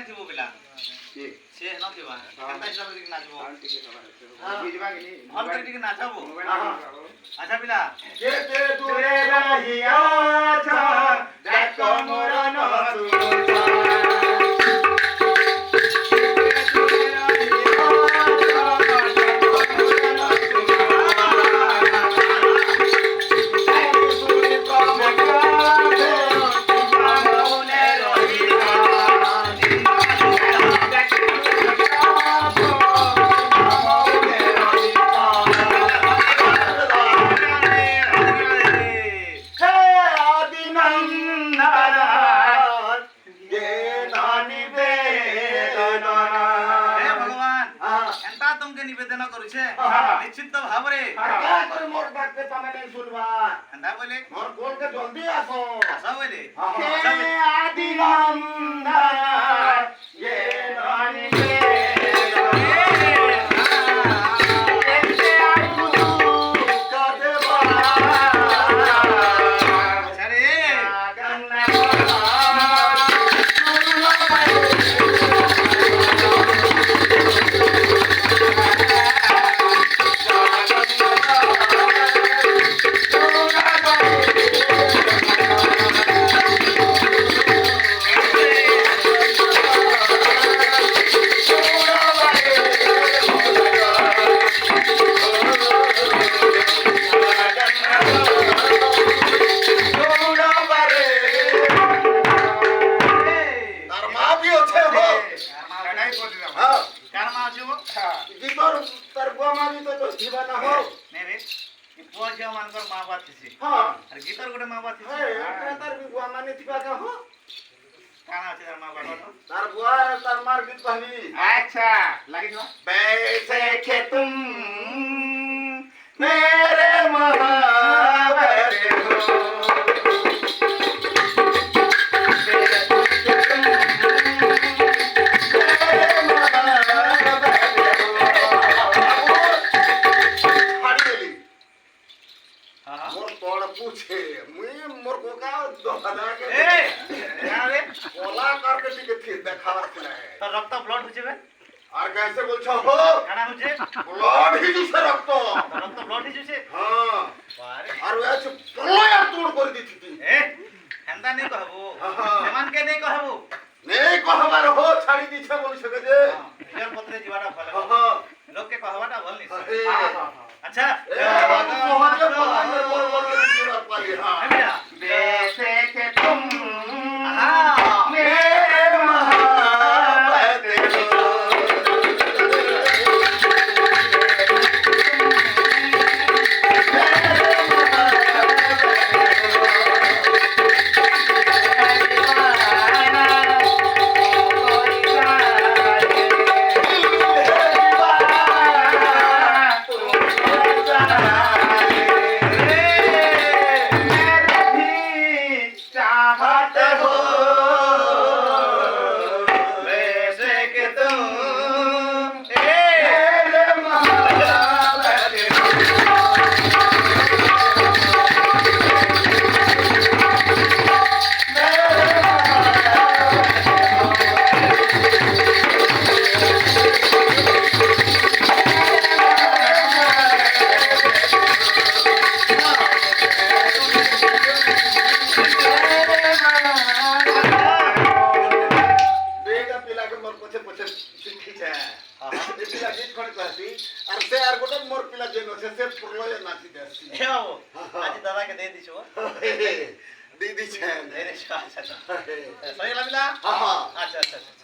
থিব পিলা সে ন থিবা কেনতা হিসাব রে নাচবো হল করে নাচাবো আচ্ছা পিলা কেতে দূরে রহিয়া আছা দেখো মোর নতুন নিবেদন করিছে নিশ্চিত ভাবে মোর ডাকতে তুমি নাই শুনবা এন্ডা বলে মোর কোলকে জলদি আসো আসা বলে আদি নন্দা ये रानी गीतर गोटे माँ बात तार भी बुआ माने थिबा का हो काना আছে তার মা বাবা तार बुआ तार मार गीत कहबी अच्छा लागि दिवा बैसे के तुम मेरे मोहब्बत हो पूछे मुई मोर को का दोहरा के ए यारे ओला करके टिके थी देखावा है तो रक्त ब्लड हो जेबे और कैसे बोलछो हो काना हो जे ब्लड ही जुसे रक्त ब्लड ही जुसे हां बारे और वे छ प्रलय तोड़ कर दी थी ए हेंदा नहीं कहबो समान के नहीं कहबो नहीं कहबार हो छाड़ी दी छे बोल सके जे यार पत्रे जीवाटा भले हां लोग के कहवाटा भल नहीं हां अच्छा वैसे के तुम मेरे मोहब्बत हो दादा के दे दिछो दीदी छे अच्छा अच्छा सही लागला हां अच्छा अच्छा